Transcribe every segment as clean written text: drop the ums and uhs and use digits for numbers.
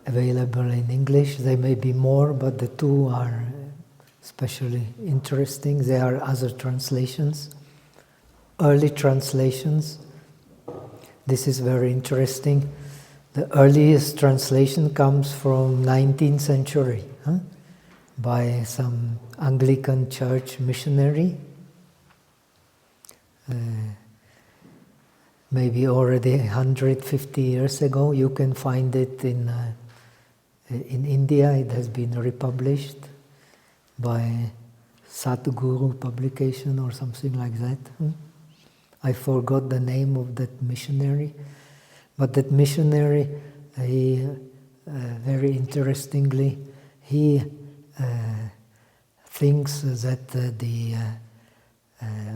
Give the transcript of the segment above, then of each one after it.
available in English. There may be more, but the two are especially interesting. There are other translations, early translations. This is very interesting. The earliest translation comes from 19th century by some Anglican church missionary. Maybe already 150 years ago. You can find it in India. It has been republished by Sadhguru publication or something like that. I forgot the name of that missionary. But that missionary, he very interestingly, he thinks that the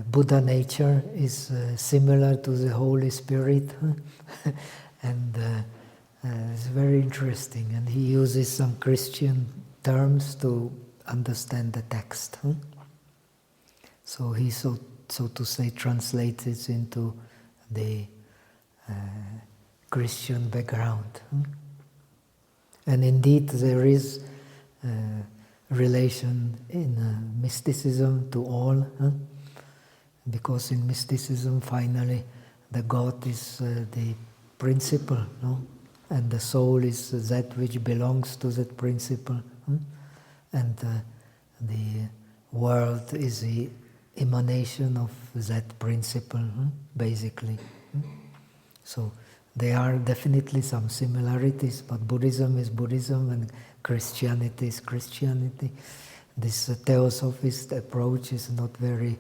Buddha nature is similar to the Holy Spirit, and it's very interesting. And he uses some Christian terms to understand the text. So he, so to say, translates it into the Christian background. And indeed there is relation in mysticism to all, because in mysticism finally the God is the principle, no? And the soul is that which belongs to that principle, and the world is the emanation of that principle, basically. So there are definitely some similarities, but Buddhism is Buddhism and Christianity is Christianity. This theosophist approach is not very,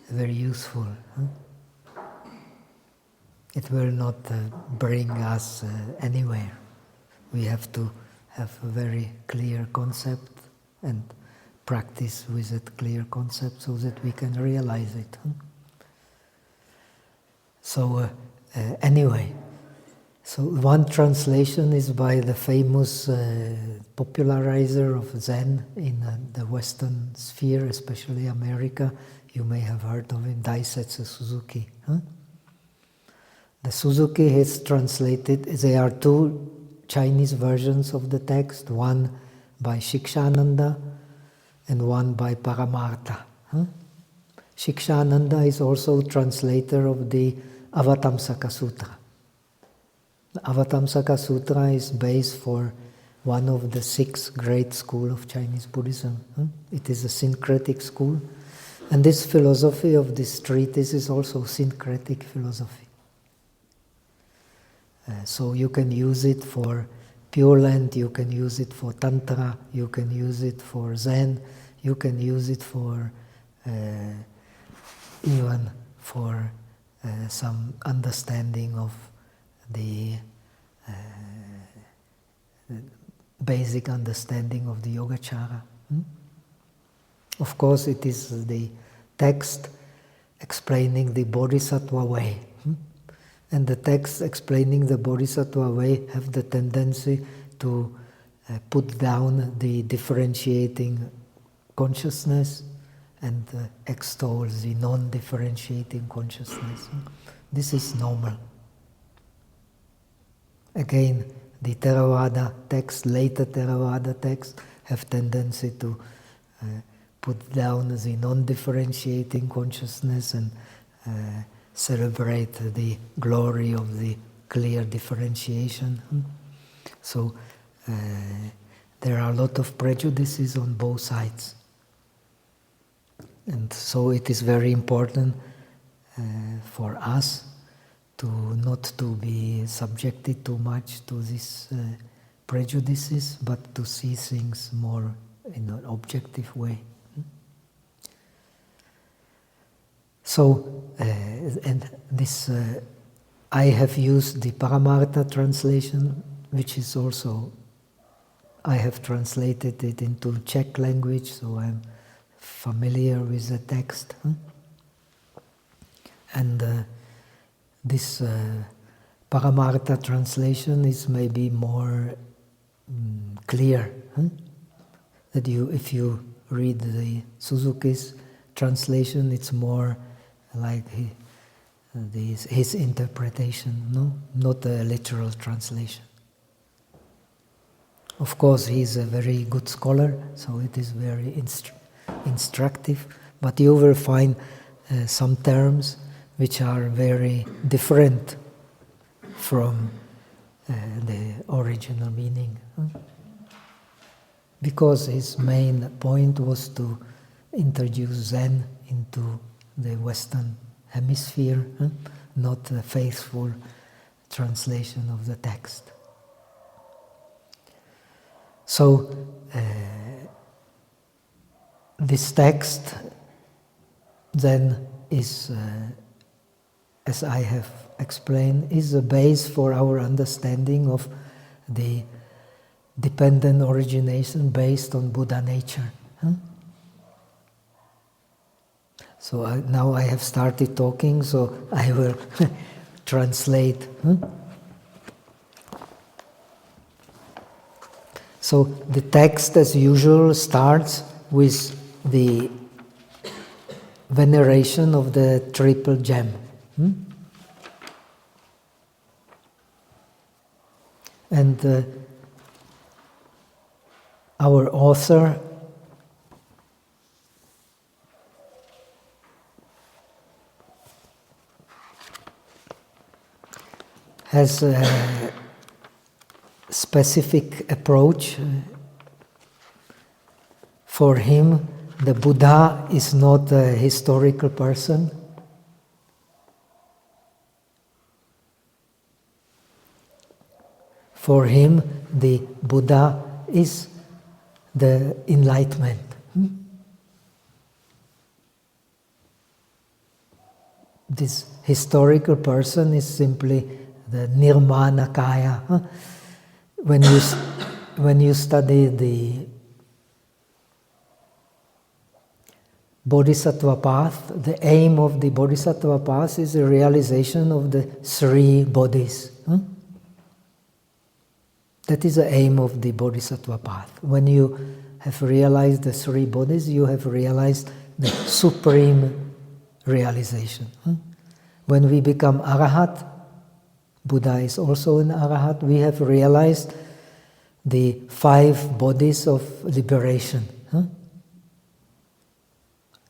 very useful. It will not bring us anywhere. We have to have a very clear concept and practice with that clear concept so that we can realize it. So anyway, so one translation is by the famous popularizer of Zen in the Western sphere, especially America. You may have heard of him, Daisetsu Suzuki. The Suzuki has translated, there are two Chinese versions of the text, one by Shikshananda and one by Paramartha. Shikshananda is also translator of the Avatamsaka Sutra. The Avatamsaka Sutra is base for one of the 6 great schools of Chinese Buddhism. It is a syncretic school, and this philosophy of this treatise is also syncretic philosophy. So you can use it for Pure Land, you can use it for Tantra, you can use it for Zen, you can use it for even for some understanding of the basic understanding of the Yogacara. Of course, it is the text explaining the Bodhisattva way. And the texts explaining the Bodhisattva way have the tendency to put down the differentiating consciousness and extol the non-differentiating consciousness. This is normal. Again, the Theravada text, later Theravada texts, have tendency to put down the non-differentiating consciousness and celebrate the glory of the clear differentiation. So there are a lot of prejudices on both sides. And so it is very important for us to not to be subjected too much to these prejudices, but to see things more in an objective way. So, and this, I have used the Paramartha translation, which is also, I have translated it into Czech language, so I'm familiar with the text. And this Paramartha translation is maybe more clear. That if you read the Suzuki's translation, it's more like his interpretation, no? Not a literal translation. Of course, he's a very good scholar, so it is very instructive, but you will find some terms which are very different from the original meaning. Because his main point was to introduce Zen into the Western Hemisphere, not a faithful translation of the text. So, this text then is, as I have explained, is a base for our understanding of the dependent origination based on Buddha nature. So now I have started talking, so I will translate. So the text, as usual, starts with the veneration of the triple gem. And our author has a specific approach. For him, the Buddha is not a historical person. For him, the Buddha is the enlightenment. This historical person is simply the Nirmanakaya. When you study the Bodhisattva path, the aim of the Bodhisattva path is the realization of the three bodies. That is the aim of the Bodhisattva path. When you have realized the three bodies, you have realized the supreme realization. When we become Arahat, Buddha is also an Arahat, we have realized the 5 bodies of liberation.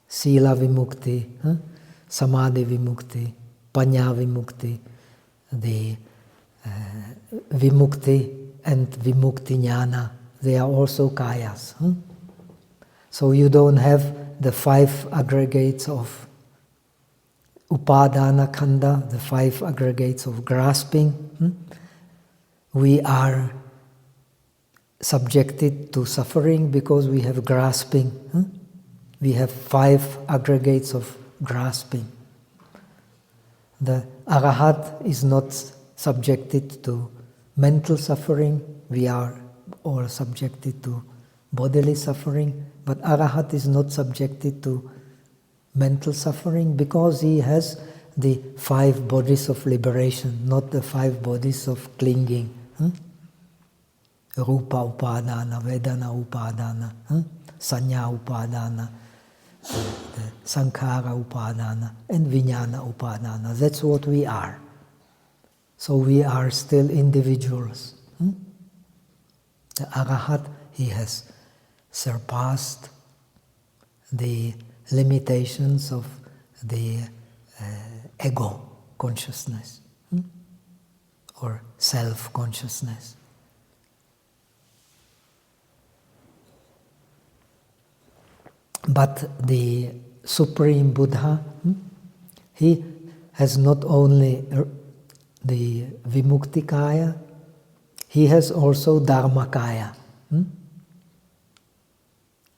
Sila Vimukti, Samadhi Vimukti, Panya Vimukti, the Vimukti and Vimukti Jnana, they are also kayas. So you don't have the 5 aggregates of Upadana Khanda, the 5 aggregates of grasping. We are subjected to suffering because we have grasping. We have 5 aggregates of grasping. The Arahat is not subjected to mental suffering. We are all subjected to bodily suffering, but Arahat is not subjected to mental suffering because he has the 5 bodies of liberation, not the 5 bodies of clinging. Rupa Upadana, Vedana Upadana, Sanya Upadana, the Sankhara Upadana, and Vijnana Upadana. That's what we are. So we are still individuals. The Arahat, he has surpassed the limitations of the ego consciousness or self-consciousness. But the Supreme Buddha, he has not only the Vimuktikaya, he has also Dharmakaya,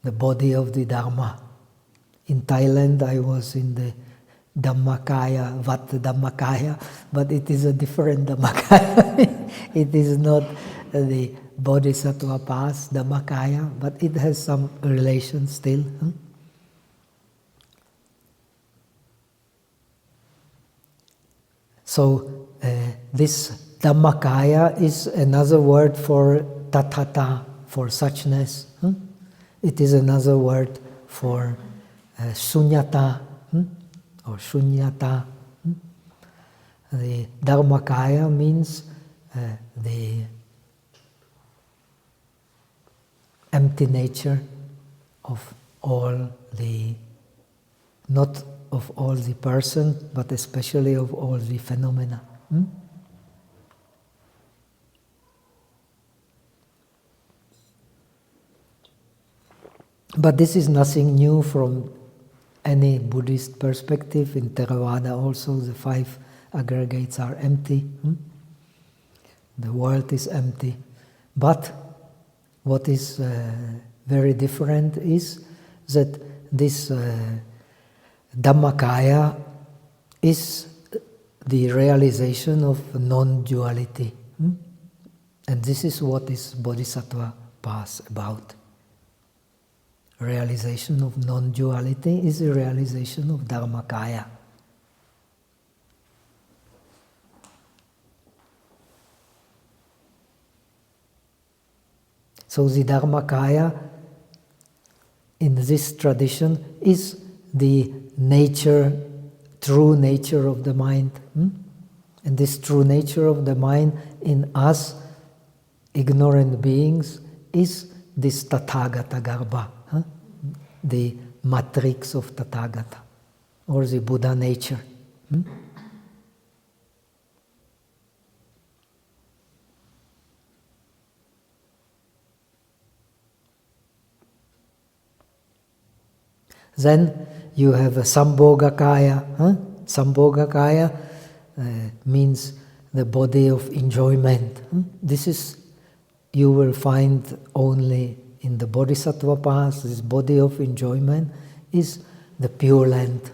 the body of the Dharma. In Thailand, I was in the Dhammakaya, Wat Dhammakaya, but it is a different Dhammakaya. It is not the Bodhisattva path, Dhammakaya, but it has some relation still. So this Dhammakaya is another word for Tathata, for suchness. It is another word for Shunyata or Shunyata. The Dharmakaya means the empty nature of all the, not of all the person, but especially of all the phenomena. But this is nothing new from any Buddhist perspective. In Theravada also the 5 aggregates are empty. The world is empty. But what is very different is that this Dhammakaya is the realization of non-duality. And this is what is Bodhisattva path about. Realization of non-duality is the realization of Dharmakaya. So the Dharmakaya in this tradition is the nature, true nature of the mind. And this true nature of the mind in us, ignorant beings, is this Tathagata Garbha, the matrix of Tathagata, or the Buddha nature. Then you have a Sambhogakaya. Sambhogakaya means the body of enjoyment. This is, you will find only in the Bodhisattva path. This body of enjoyment is the Pure Land.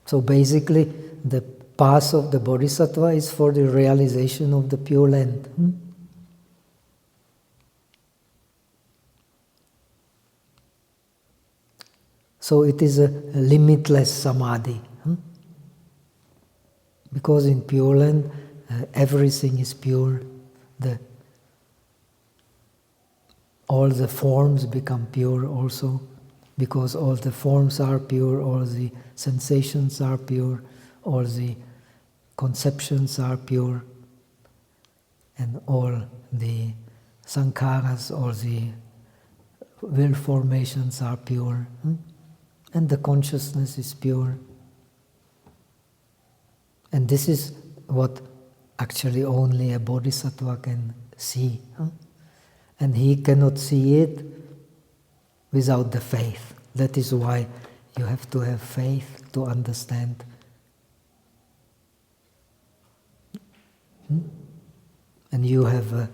So basically, the path of the Bodhisattva is for the realization of the Pure Land. So it is a limitless samadhi. Because in Pure Land, everything is pure. All the forms become pure also. Because all the forms are pure, all the sensations are pure, all the conceptions are pure, and all the sankharas, all the will formations are pure. And the consciousness is pure. And this is what actually only a bodhisattva can see. And he cannot see it without the faith. That is why you have to have faith to understand. And you have a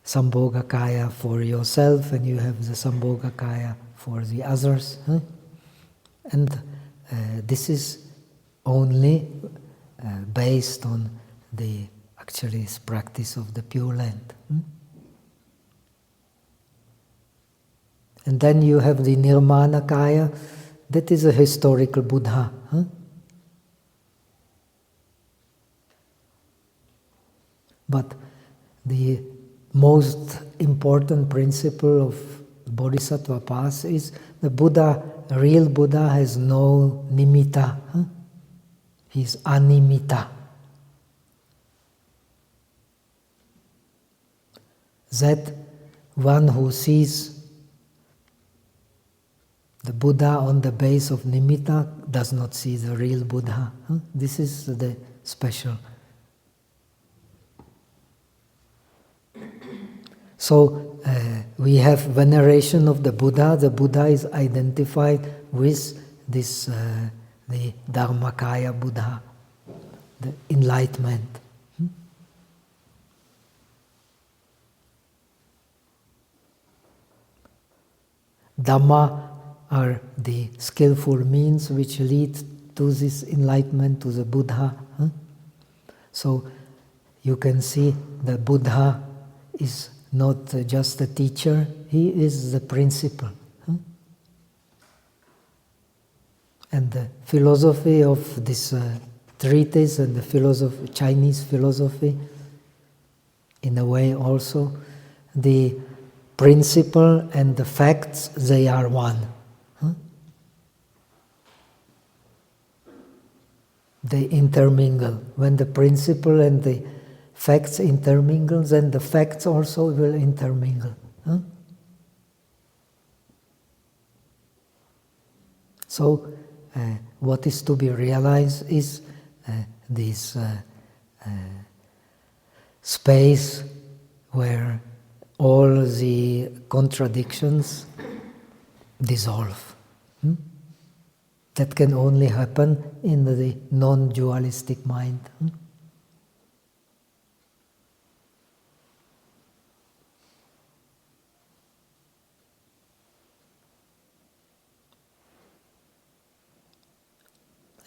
Sambhogakaya for yourself, and you have the Sambhogakaya for the others. And this is only based on the actually practice of the Pure Land. And then you have the Nirmanakaya, that is a historical Buddha. But the most important principle of Bodhisattva path is the Buddha, real Buddha has no nimitta. He is animita. That one who sees the Buddha on the base of nimitta does not see the real Buddha. This is the special. So we have veneration of the Buddha. The Buddha is identified with this, the Dharmakaya Buddha, the enlightenment. Dhamma are the skillful means which lead to this enlightenment, to the Buddha. So you can see the Buddha is not just a teacher, he is the principle. And the philosophy of this treatise and the philosophy, Chinese philosophy, in a way also, the principle and the facts, they are one. They intermingle. When the principle and the facts intermingle, then the facts also will intermingle. Huh? So, what is to be realized is this space where all the contradictions dissolve. That can only happen in the non-dualistic mind.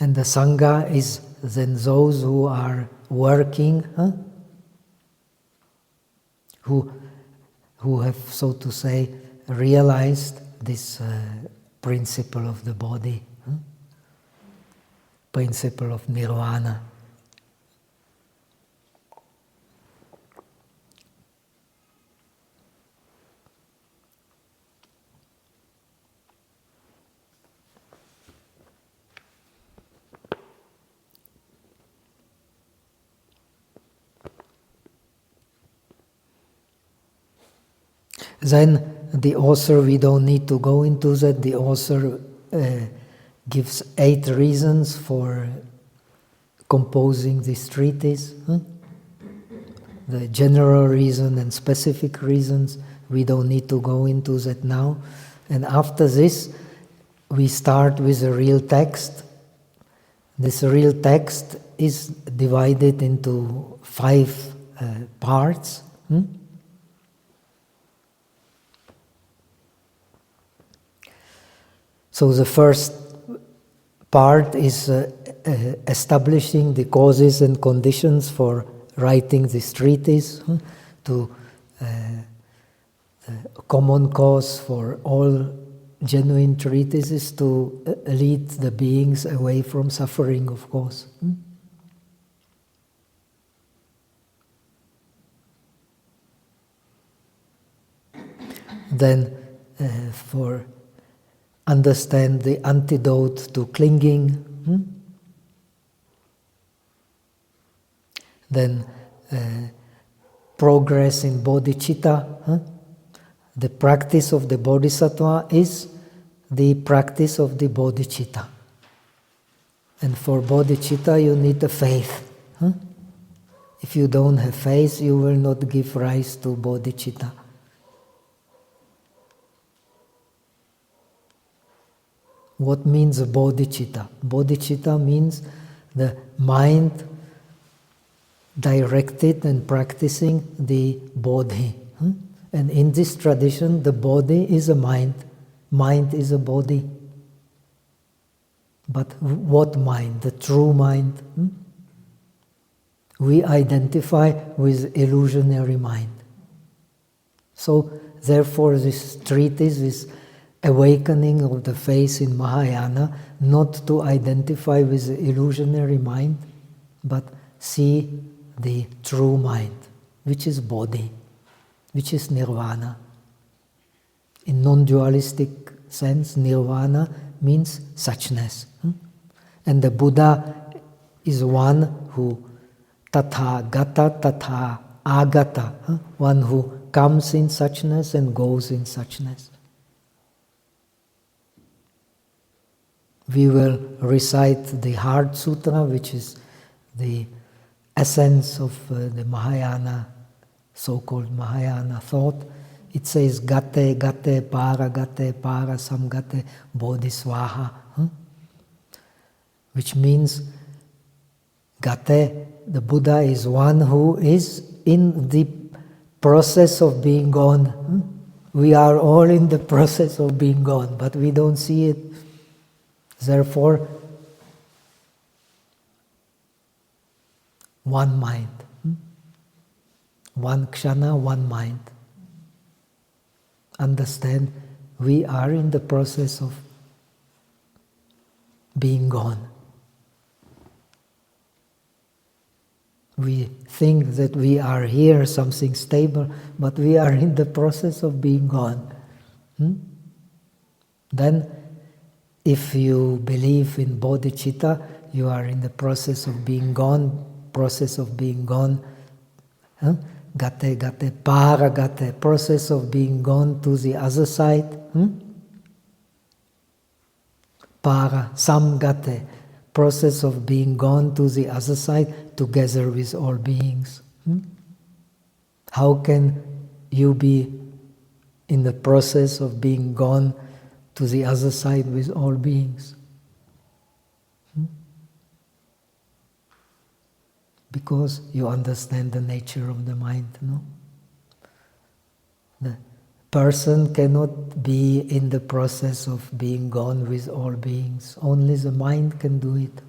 And the Sangha is then those who are working, who have, so to say, realized this principle of the body, principle of nirvana. Then the author, we don't need to go into that, the author gives 8 reasons for composing this treatise. The general reason and specific reasons, we don't need to go into that now. And after this, we start with a real text. This real text is divided into 5 parts. So the first part is establishing the causes and conditions for writing this treatise, to the common cause for all genuine treatises to lead the beings away from suffering, of course. Then for understand the antidote to clinging. Then progress in bodhicitta. The practice of the bodhisattva is the practice of the bodhicitta. And for bodhicitta you need a faith. If you don't have faith, you will not give rise to bodhicitta. What means bodhicitta? Bodhicitta means the mind directed and practicing the bodhi. And in this tradition, the body is a mind. Mind is a body. But what mind? The true mind. We identify with illusionary mind. So, therefore, this treatise is awakening of the faith in Mahayana, not to identify with the illusionary mind, but see the true mind, which is body, which is nirvana. In non-dualistic sense, nirvana means suchness. And the Buddha is one who tatha gata tatha agata, one who comes in suchness and goes in suchness. We will recite the Heart Sutra, which is the essence of the Mahayana, so-called Mahayana thought. It says, gate, gate, para, samgate, bodhisvaha. Which means, gate, the Buddha is one who is in the process of being gone. We are all in the process of being gone, but we don't see it. Therefore, one mind. One kshana, one mind. Understand, we are in the process of being gone. We think that we are here, something stable, but we are in the process of being gone. Then, if you believe in bodhicitta, you are in the process of being gone. Process of being gone Huh? Gate, para gate, process of being gone to the other side. Para, samgate, process of being gone to the other side together with all beings. How can you be in the process of being gone to the other side with all beings? Because you understand the nature of the mind, no? The person cannot be in the process of being gone with all beings. Only the mind can do it.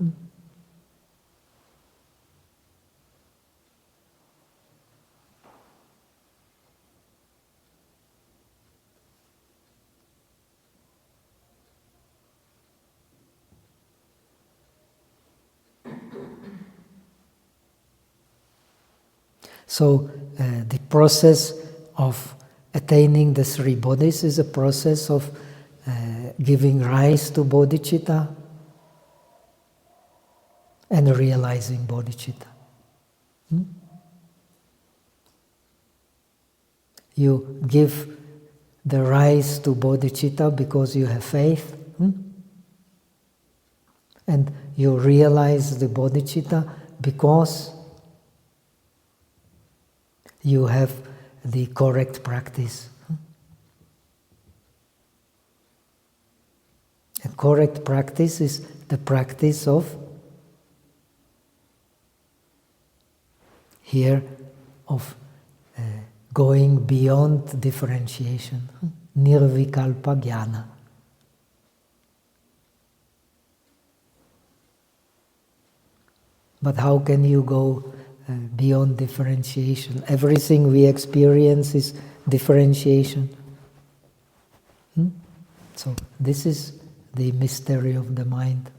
So the process of attaining the three bodies is a process of giving rise to bodhicitta and realizing bodhicitta. You give the rise to bodhicitta because you have faith, and you realize the bodhicitta because you have the correct practice. A correct practice is the practice of going beyond differentiation, nirvikalpa jnana. But how can you go beyond differentiation? Everything we experience is differentiation. So this is the mystery of the mind.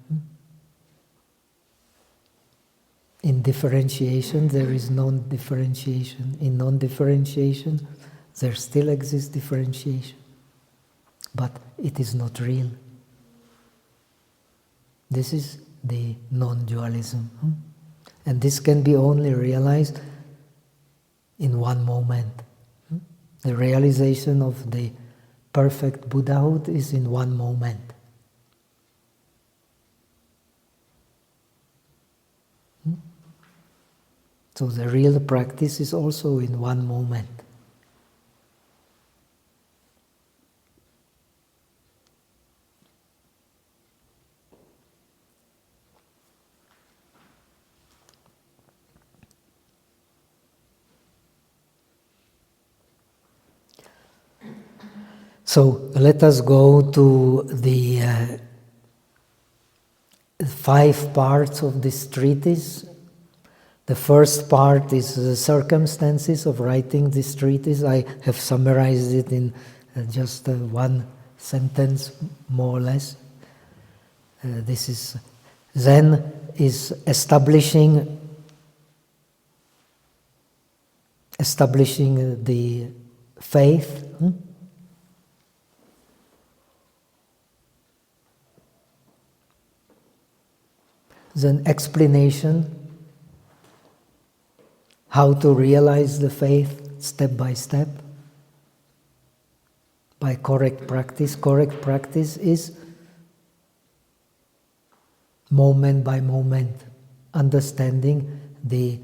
In differentiation, there is non-differentiation. In non-differentiation, there still exists differentiation. But it is not real. This is the non-dualism. And this can be only realized in one moment. The realization of the perfect Buddhahood is in one moment. So the real practice is also in one moment. So let us go to the 5 parts of this treatise. The first part is the circumstances of writing this treatise. I have summarized it in just one sentence, more or less. This is then is establishing the faith. Then explanation, how to realize the faith step by step, by correct practice. Correct practice is moment by moment, understanding the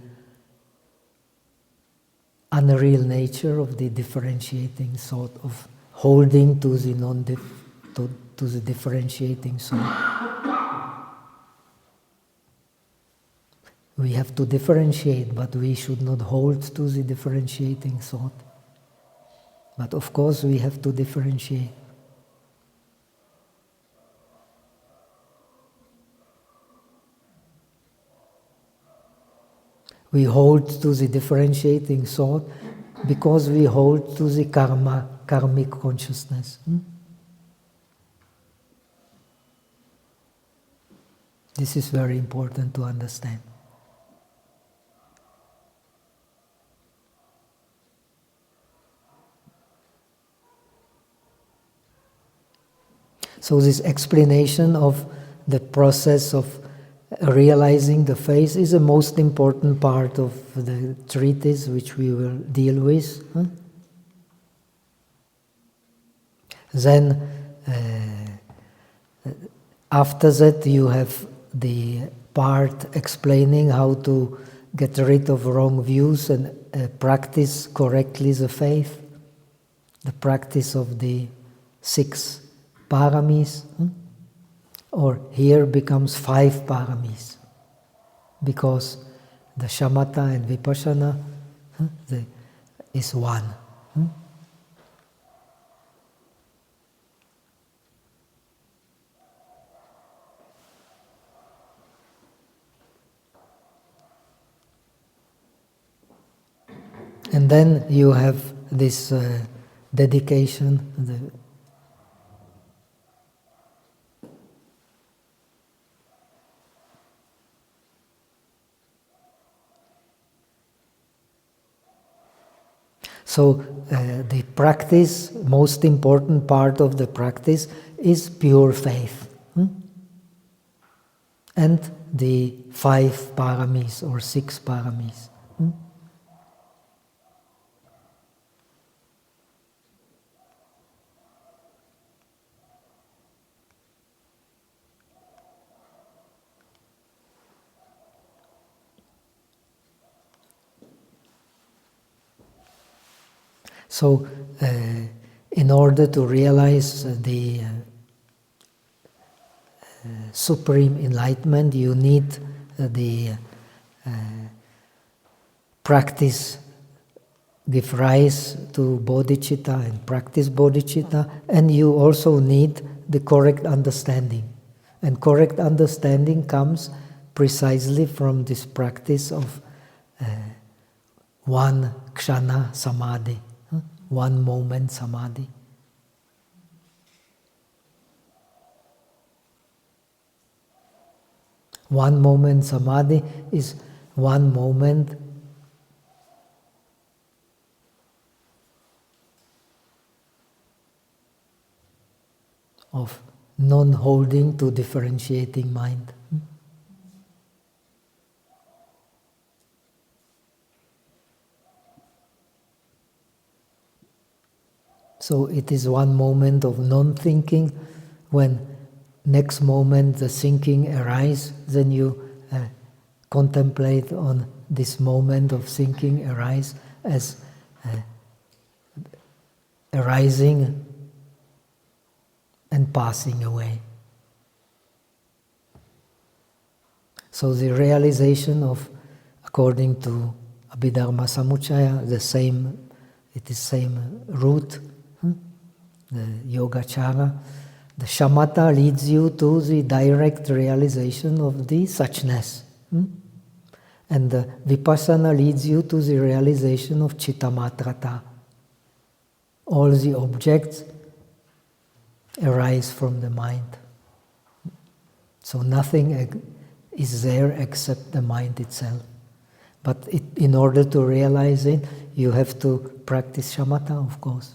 unreal nature of the differentiating thought, of holding to the to the differentiating thought. We have to differentiate, but we should not hold to the differentiating thought. But of course we have to differentiate. We hold to the differentiating thought because we hold to the karmic consciousness. This is very important to understand. So this explanation of the process of realizing the faith is the most important part of the treatise which we will deal with. Then after that you have the part explaining how to get rid of wrong views and practice correctly the faith, the practice of the 6 paramis, or here becomes 5 paramis, because the shamatha and vipassana is one. And then you have this dedication. So the practice, most important part of the practice is pure faith. And the 5 paramis or 6 paramis. So, in order to realize the supreme enlightenment, you need the practice, give rise to bodhicitta and practice bodhicitta, and you also need the correct understanding. And correct understanding comes precisely from this practice of one kshana samadhi. 1 moment samadhi. One moment samadhi is 1 moment of non-holding to differentiating mind. So it is 1 moment of non-thinking. When next moment the thinking arises, then you contemplate on this moment of thinking arise as arising and passing away. So the realization of, according to Abhidharma Samuccaya, it is same root, the Yogacara. The shamatha leads you to the direct realization of the suchness. And the vipassana leads you to the realization of cittamatrata. All the objects arise from the mind. So nothing is there except the mind itself. But in order to realize it, you have to practice shamatha, of course.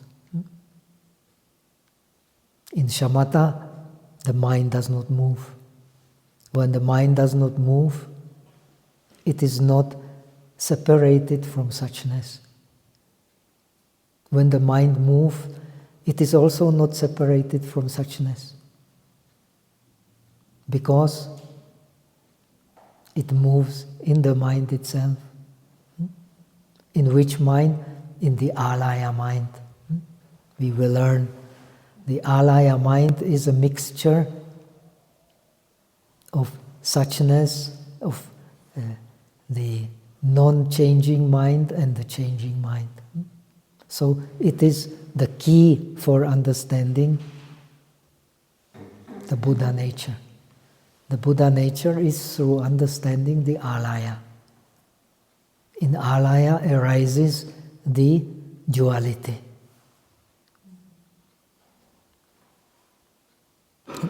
In shamatha, the mind does not move. When the mind does not move, it is not separated from suchness. When the mind moves, it is also not separated from suchness. Because it moves in the mind itself. In which mind? In the alaya mind. We will learn the alaya mind is a mixture of suchness, of the non-changing mind and the changing mind. So it is the key for understanding the Buddha nature. The Buddha nature is through understanding the alaya. In alaya arises the duality.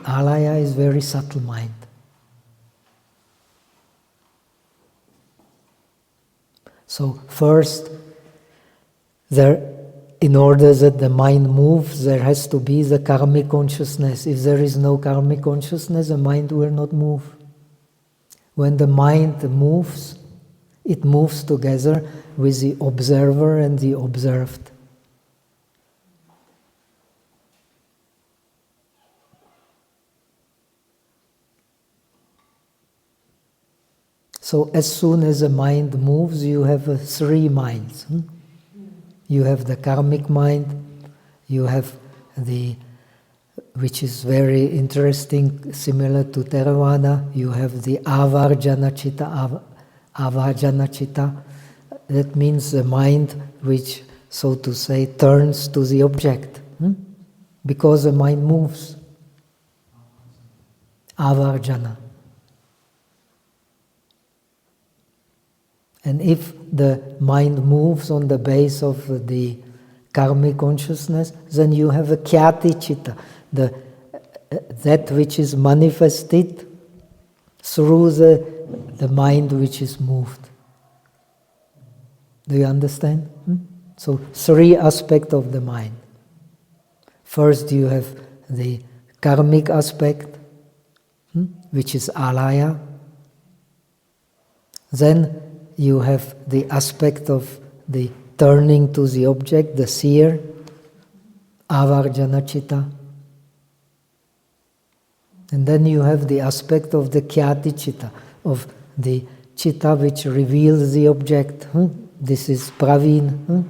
Alaya is very subtle mind. So first, in order that the mind moves, there has to be the karmic consciousness. If there is no karmic consciousness, the mind will not move. When the mind moves, it moves together with the observer and the observed. So as soon as a mind moves, you have three minds. You have the karmic mind, you have the, which is very interesting, similar to Theravada, you have the avarjana citta, avajana citta. That means the mind which, so to say, turns to the object. Because the mind moves. Avarjana. And if the mind moves on the base of the karmic consciousness, then you have a khyati citta, that which is manifested through the mind which is moved. Do you understand? So, three aspects of the mind. First you have the karmic aspect, which is alaya. Then you have the aspect of the turning to the object, the seer, avarjana citta. And then you have the aspect of the khyati citta, of the citta which reveals the object. This is praveen.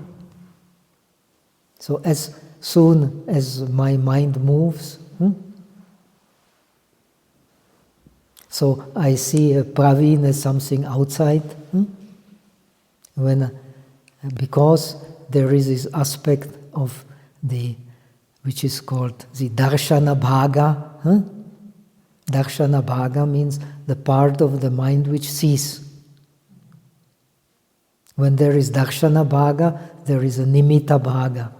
So as soon as my mind moves, so I see a praveen as something outside. Because there is this aspect of the, which is called the darshana bhaga. Darshana bhaga means the part of the mind which sees. When there is darshana bhaga, there is a nimitta bhaga.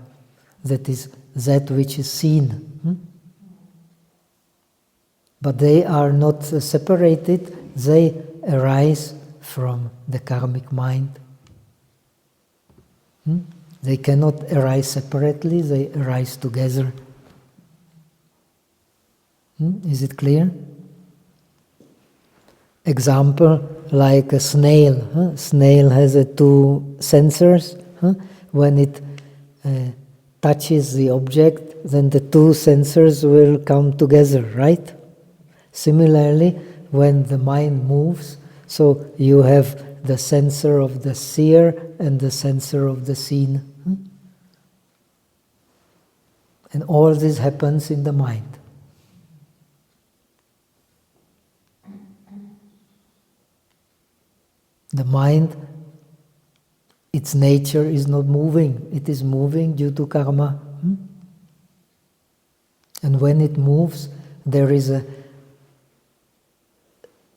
That is that which is seen. But they are not separated, they arise from the karmic mind. They cannot arise separately, they arise together. Is it clear? Example, like a snail. Snail has two sensors. When it touches the object, then the two sensors will come together, right? Similarly, when the mind moves, so you have the sensor of the seer and the sensor of the seen. And all this happens in the mind. The mind, its nature is not moving. It is moving due to karma. And when it moves, there is a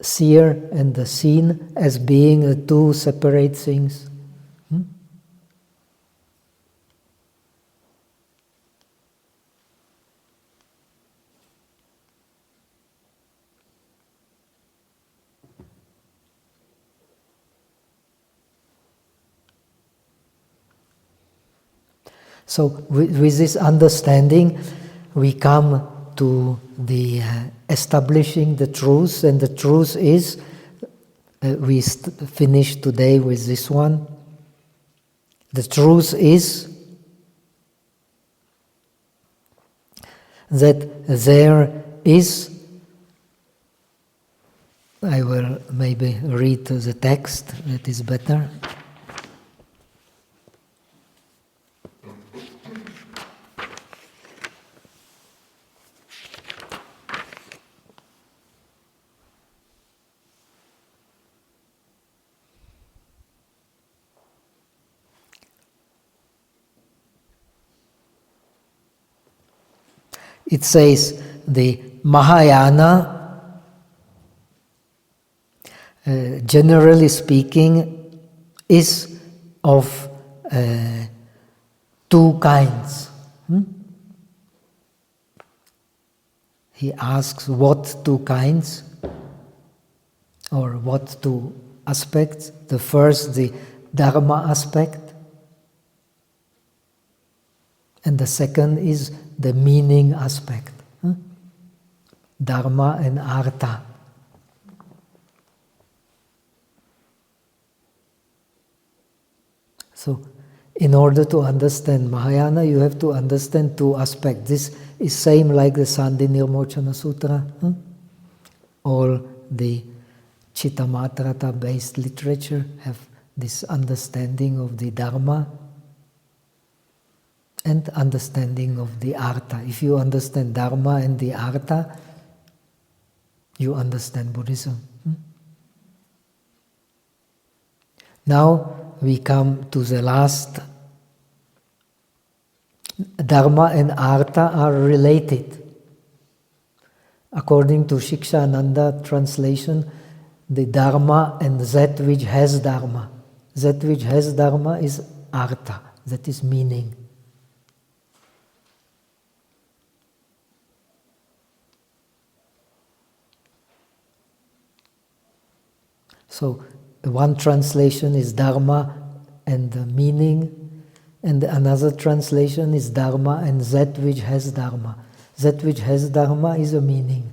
seer and the seen as being two separate things. So with this understanding, we come to the establishing the truth, and the truth is, we finish today with this one. The truth is that there is, I will maybe read the text, that is better. It says the Mahayana, generally speaking, is of two kinds. He asks what two kinds, or what two aspects. The first, the Dharma aspect, and the second is the meaning aspect. Dharma and Artha. So, in order to understand Mahayana, you have to understand two aspects. This is same like the Sandhi Nirmochana Sutra. All the Chittamatrata-based literature have this understanding of the Dharma and understanding of the Artha. If you understand Dharma and the Artha, you understand Buddhism. Now we come to the last. Dharma and Artha are related. According to Shikshananda translation, the Dharma and that which has Dharma. That which has Dharma is Artha, that is meaning. So, one translation is Dharma and the meaning, and another translation is Dharma and that which has Dharma. That which has Dharma is a meaning.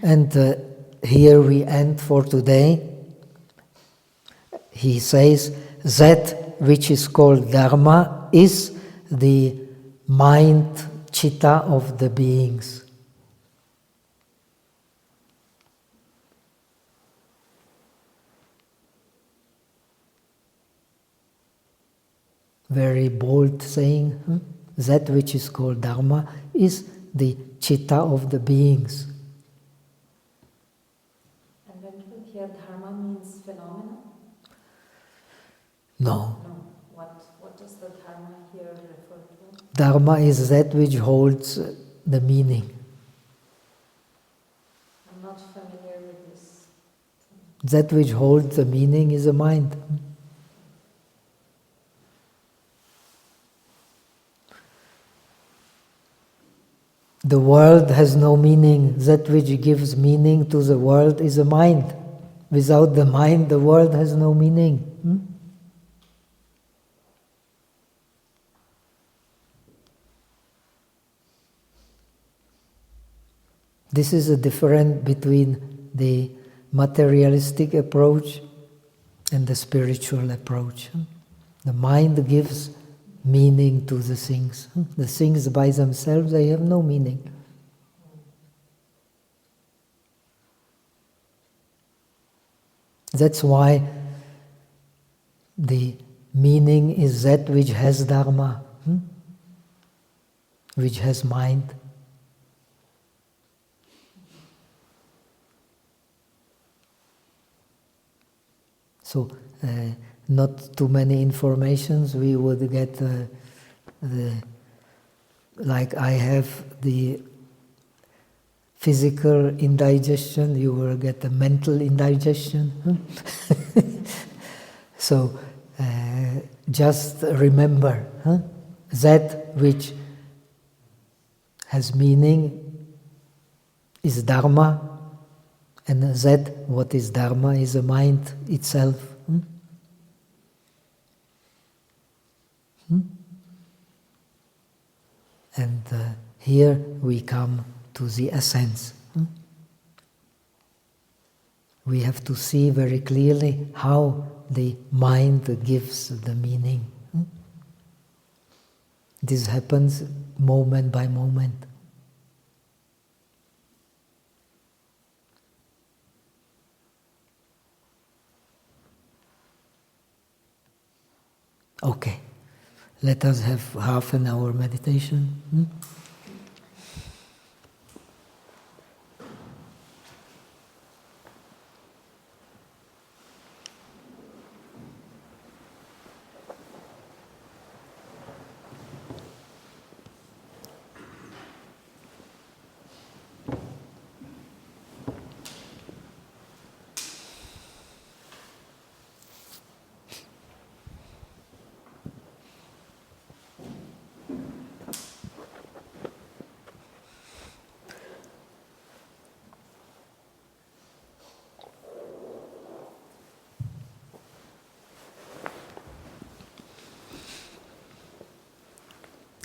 And here we end for today. He says that which is called Dharma is the mind, chitta of the beings. Very bold saying. That which is called Dharma is the chitta of the beings. And when people hear Dharma means phenomena? No. No. What does the Dharma here refer to? Dharma is that which holds the meaning. I'm not familiar with this. That which holds the meaning is the mind. The world has no meaning. That which gives meaning to the world is the mind. Without the mind, the world has no meaning. This is a difference between the materialistic approach and the spiritual approach. The mind gives meaning to the things. The things by themselves, they have no meaning. That's why the meaning is that which has Dharma, which has mind. So, not too many informations, we would get like I have the physical indigestion, you will get the mental indigestion. So, just remember, that which has meaning is Dharma, and that what is Dharma is the mind itself. And here we come to the essence. We have to see very clearly how the mind gives the meaning. This happens moment by moment. Okay, let us have half an hour meditation.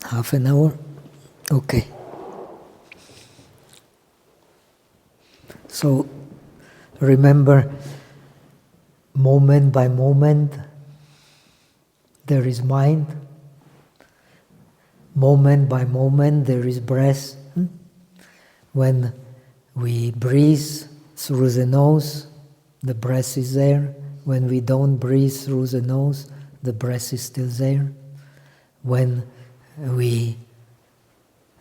Half an hour. Okay. So remember, moment by moment, there is mind. Moment by moment, there is breath. When we breathe through the nose, the breath is there. When we don't breathe through the nose, the breath is still there. When we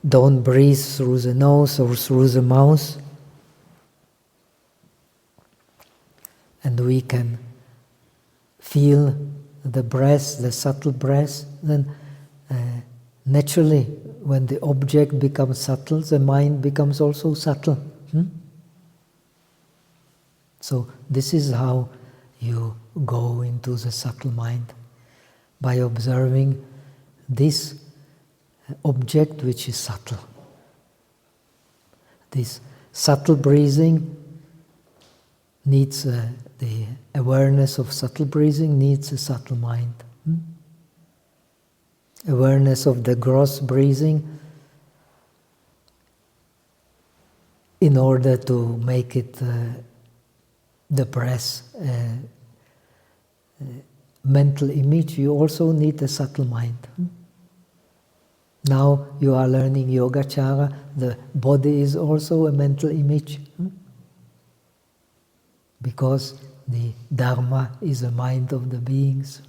don't breathe through the nose or through the mouth, and we can feel the breath, the subtle breath, then naturally, when the object becomes subtle, the mind becomes also subtle. So this is how you go into the subtle mind, by observing this object which is subtle. This subtle breathing needs the awareness of subtle breathing needs a subtle mind. Awareness of the gross breathing, in order to make it the breath mental image, you also need a subtle mind. Now you are learning Yogacara, the body is also a mental image. Because the Dharma is the mind of the beings.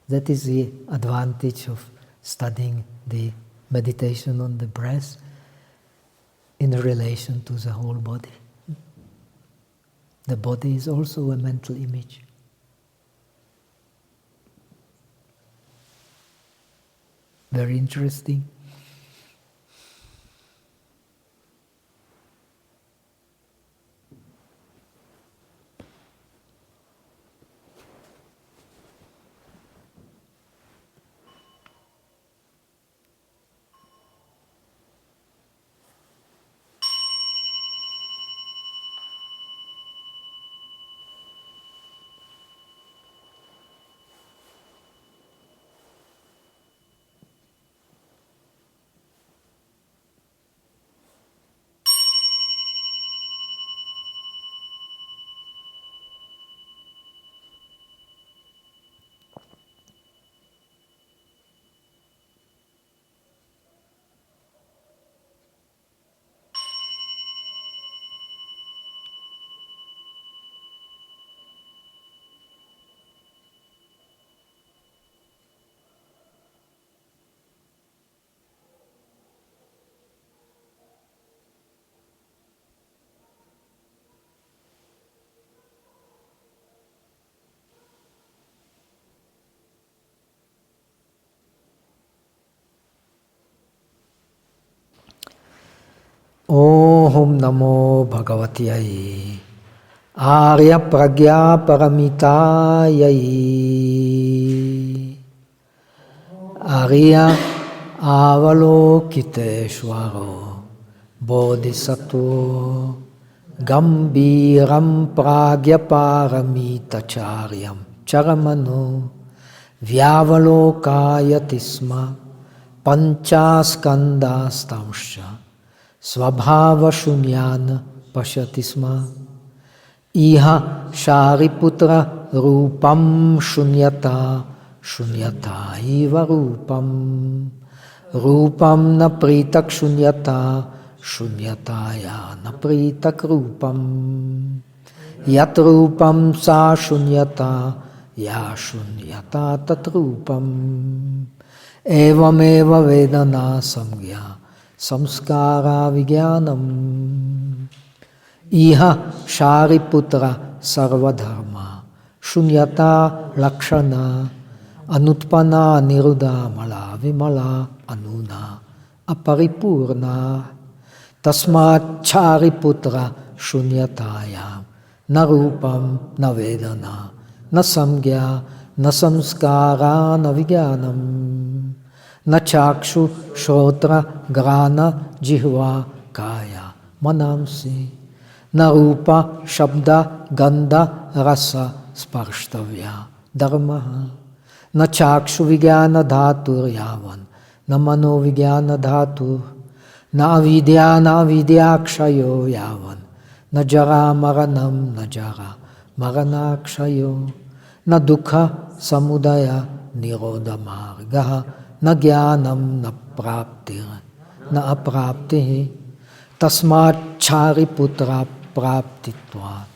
That is the advantage of studying the meditation on the breath in relation to the whole body. The body is also a mental image. Very interesting. Om Namo Bhagavati Arya Pragya Paramitayai Arya Avalokiteshvaro Bodhisattva Gambiram Pragya Paramitacharyam Charamano Vyavalokayatisma Panchaskandastamsha Svabhava Shunyana Pashatisma Iha Shariputra Rupam Shunyata Shunyata Iva Rupam Rupam Napritak Shunyata Shunyataya Napritak Rupam Yat Rupam Sa Shunyata Ya Shunyata Tat Rupam Evameva Vedana Samgya Samskara Vijnanam Iha Shariputra Sarvadharma Shunyata Lakshana Anutpana Niruddha Mala Vimala Anuna Aparipurna Tasmat Chariputra Shunyataya Narupam Navedana Nasamgya Nasamskara Navijnanam Na chakshu, shrotra, grana, jihva, kaya, manamsi. Na rupa, shabda, gandha, rasa, sparshtavya, dharmaha. Na chakshu, vijnana, dhatur, yavan. na mano vijnana dhatu, na avidyakshayo yavan, na jara maranakshayo, na dukha samudaya nirodha margaha, na jnanam na praptir, na apraptihi, tasmat chariputra praptitvat,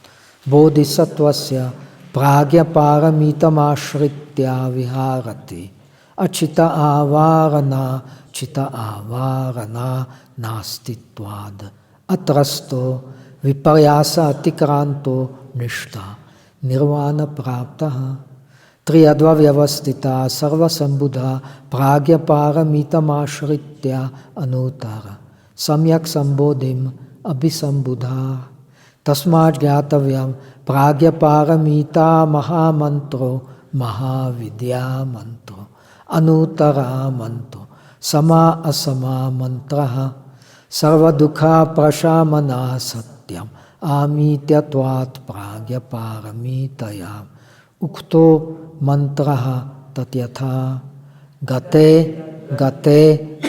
bodhisattvasya pragya paramitamasritya viharati, achita avarana nastitvad, atrasto viparyasa atikranto nishta, nirvana praptaha, triyadva vyavastita sarva sambudha pragya paramitamasritya anutara, samyak sambodhim abhisambudha, tasmad gyatavyam pragya paramita mahamantro mahavidya mantro anutara mantro sama asama mantraha sarva dukha prashamana satyam amityatvat pragya paramitayam ukto mantraha tatyatha gate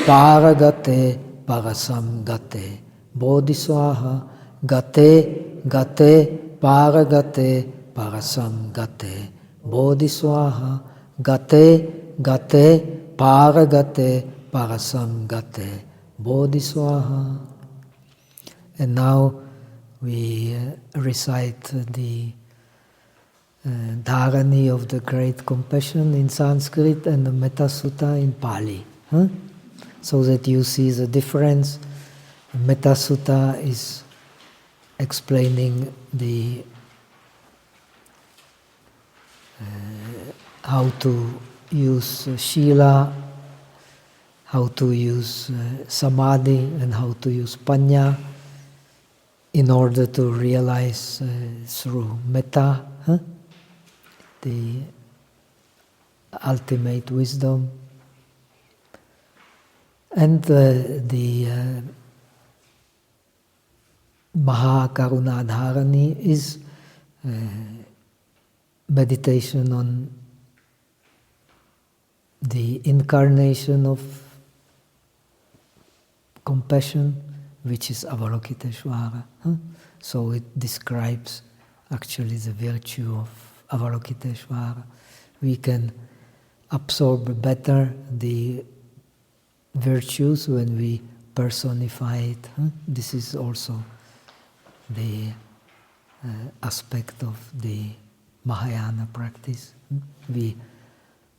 paragate parasam gate bodhiswaha gate paragate parasam gate bodhiswaha gate paragate parasam gate bodhiswaha. And now we recite the Dharani of the Great Compassion in Sanskrit and the Metta Sutta in Pali, so that you see the difference. Metta Sutta is explaining the how to use Shila, how to use Samadhi, and how to use Panya in order to realize through Metta the ultimate wisdom. And the Mahakaruna Dharani is meditation on the incarnation of compassion, which is Avalokiteshvara. So it describes actually the virtue of Avalokiteshvara. We can absorb better the virtues when we personify it. This is also the aspect of the Mahayana practice. We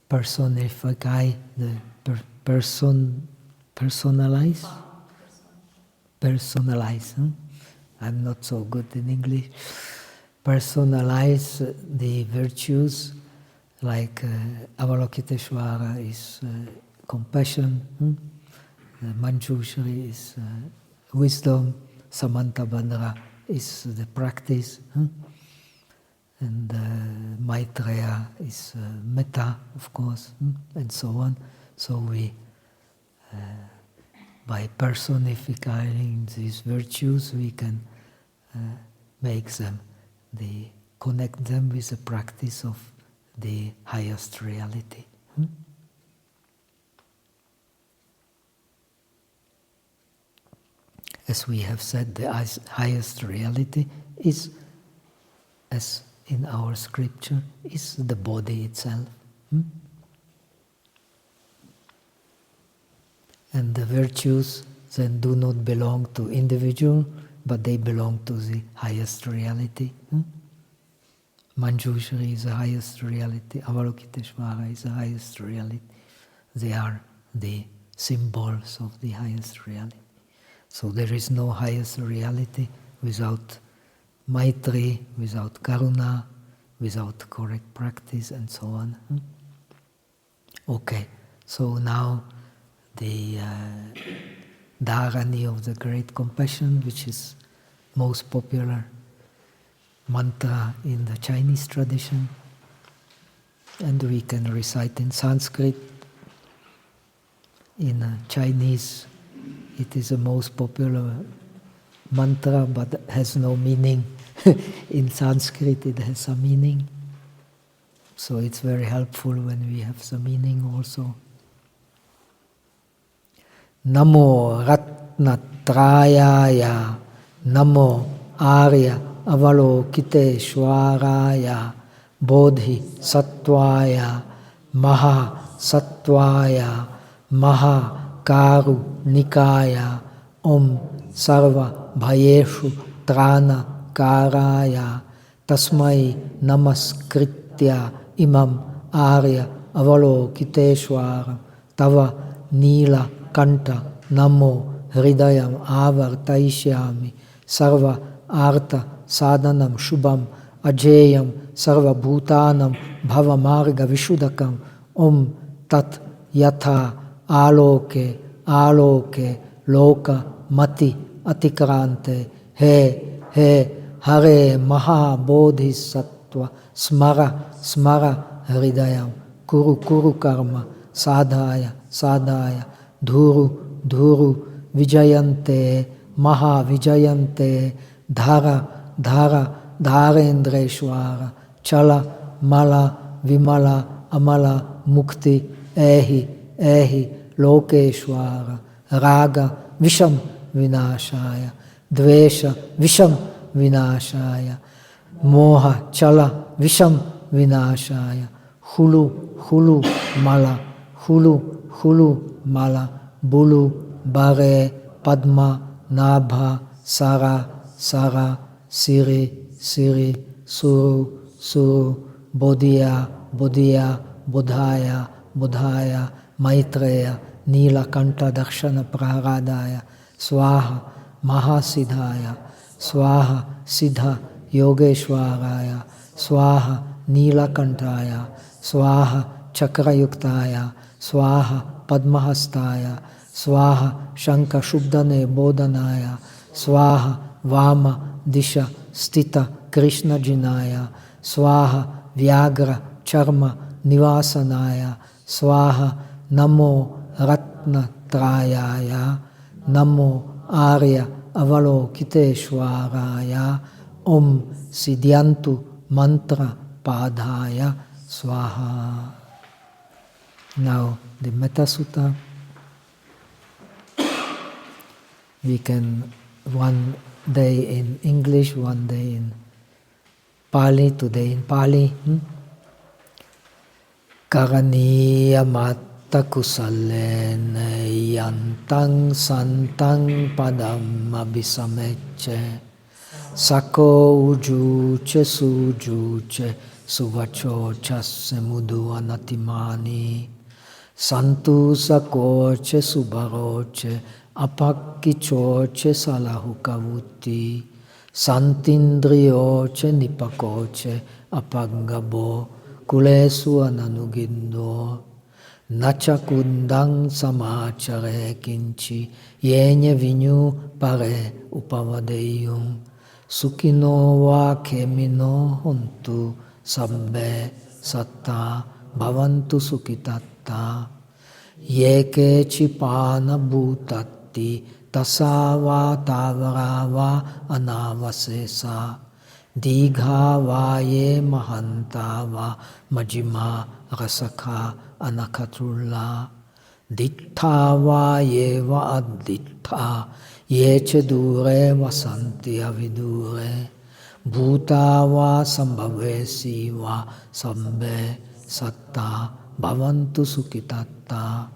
personify the personalize. I'm not so good in English. Personalize the virtues, like Avalokiteshvara is compassion, Manjushri is wisdom, Samantabhadra is the practice, and Maitreya is metta, of course, and so on. So we, by personifying these virtues, we can make them, connect them with the practice of the highest reality. As we have said, the highest reality is, as in our scripture, is the body itself. And the virtues then do not belong to individual, but they belong to the highest reality. Manjushri is the highest reality, Avalokiteshvara is the highest reality. They are the symbols of the highest reality. So there is no highest reality without Maitri, without Karuna, without correct practice, and so on. Okay, so now the Dharani of the Great Compassion, which is most popular mantra in the Chinese tradition, and we can recite in Sanskrit. In Chinese, it is the most popular mantra, but has no meaning. In Sanskrit, it has some meaning. So it's very helpful when we have some meaning also. Namo Ratnatrayaya, Namo Arya Avalokiteshwaraya, Bodhi Sattvaya, Maha Sattvaya, Maha Karu Nikaya, Om Sarva Bhayeshu Trana Karaya, Tasmai Namaskritya Imam Arya Avalokiteshwara, Tava Nila Kanta Namo Hridayam Avartaishyami, Sarva Artha Sadhanam Shubham Ajeyam Sarva Bhutanam Bhava Marga Vishudakam, Om Tat Yatha Aloke Aloke Loka Mati Atikrante, He Hare Maha Bodhisattva Smara Smara Hridayam, Kuru Karma Sadhaya Sadhaya, Dhuru Vijayante Maha Vijayante, Dhara Dharendreshwara, Chala Mala Vimala Amala Mukti Ehi Lokeshwara, Raga Visham Vinashaya, Dvesha Visham Vinashaya, Moha Chala Visham Vinashaya, Hulu Mala, Bulu Bare Padma Nabha Sara Siri Suru Bodhiya Bodhaya Maitreya Nilakanta Darshana Praharadaya, Swaha Mahasiddhaya, Swaha Siddha Yogeshwaraya, Swaha Nilakantaya, Swaha Chakrayuktaya, Swaha Padmahastaya, Swaha Shanka Shubdane Bodhanaya, Swaha Vama Disha Stita Krishna Jinaya, Swaha Vyagra Charma Nivasanaya, Swaha Namo Ratnatrayaya, Namo Arya Avalokiteshwaraya, Om Siddhyantu Mantra Padaya Swaha. Now the Metta Sutta. We can one day in English, one day in Pali, today in Pali. Karaniya matta kusalene yantang santang padam abhisamecce, sako ujuce sujuce suvacho chasse mudu anatimani, santu sakoce subaroce apakkichoce salahukavuti, santindrioce nipakoce apangabo kulesu ananugindo, nachakundang samachare kinchi yenye vinyu pare upavadeyum, sukino va kemino hontu sabbe satta bhavantu sukitatta, yeke chipana bhutatti tasava tavarava anavasesa, Digha vaye mahantava majima rasakha anakatulla, dittha vaye va addittha yeche dure vasanti avidure, bhuta va sambhavesi va sambe satta bhavantu sukitatta,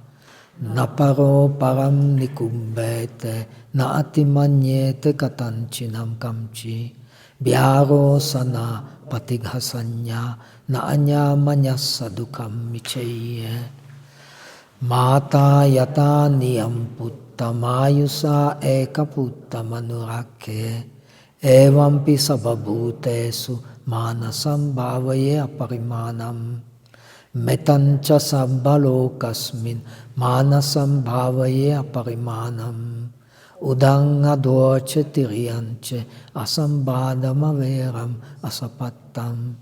naparo param nikumbete na atimanyete katanchinam kamchi, Vyaro sana patighasanya na anya manyasa dukam micheye, mata yata niyam putta mayusa eka putta manurake, evampi sababhutesu manasam bhavaye aparimanam, metancha sabbalokasmin manasam bhavaye aparimanam, udang adoce tiriance asambadamaveram asapattam,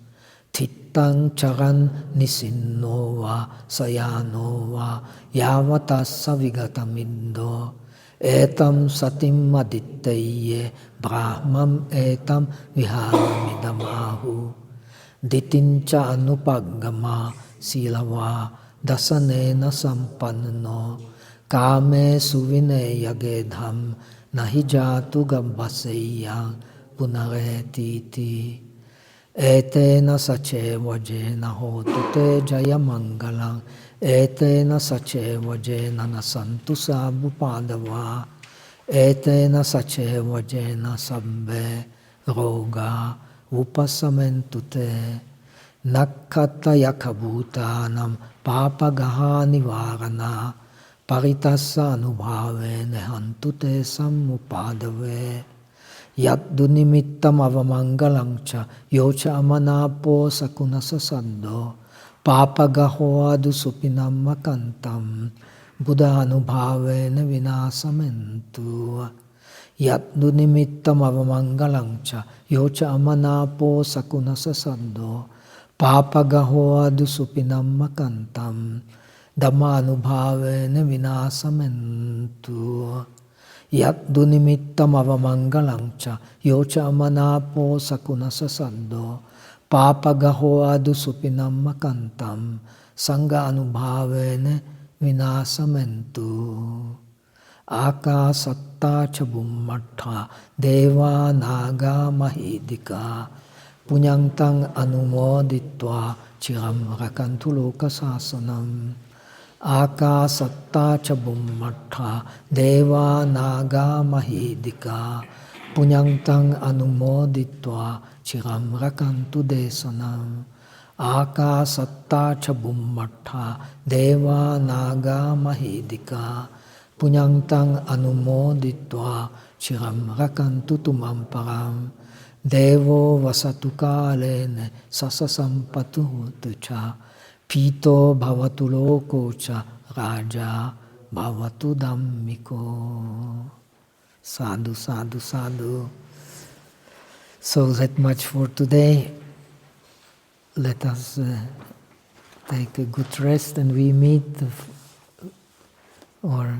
tittang charan nisinnova sayanova yavatassa vigatamindo, etam satim aditteye brahmam etam viharamidamahu, ditincha anupaggama silava dasanena sampanno, Kame suvine yagedham nahijatu gambaseyang punaretiti. Etena saceva jena hotu te jayamangalang. Etena saceva jena nasantu sabu padava. Etena saceva jena sabbe roga upasamentu te. Nakkata yakabhutanam papagaha nivarana. Paritassa anubhavene hantu te sammupadave. Yaddu nimittam avamangalang cha yocha amanapo sakunasa saddho papagaho adu supinam makantam buddha anubhavena vinasamentu. Yaddu nimittam avamangalang cha yocha amanapo sakunasa saddho papagaho adu supinam makantam dhamma anubhavena vinasamentu. Yaddu nimittam avamangalang cha yocha amanapo sakunasa saddho papagaho adu supinam makantam sangha anubhavene vinasamentu. Akasatta cha bummattha deva naga mahidika punyantang anumoditva chiram rakantu loka sasanam. Akasatta cha bummattha deva naga mahidika punyantang anumoditva chiram rakantu desanam. Akasatta cha bummattha deva naga mahidika punyantang anumoditva chiram rakantu tumamparam. Devo vasatu kalene sasasampatu cha pito bhavatu loko cha raja bhavatu dhammiko. Sadhu, sadhu, sadhu. So that much for today. Let us take a good rest and we meet or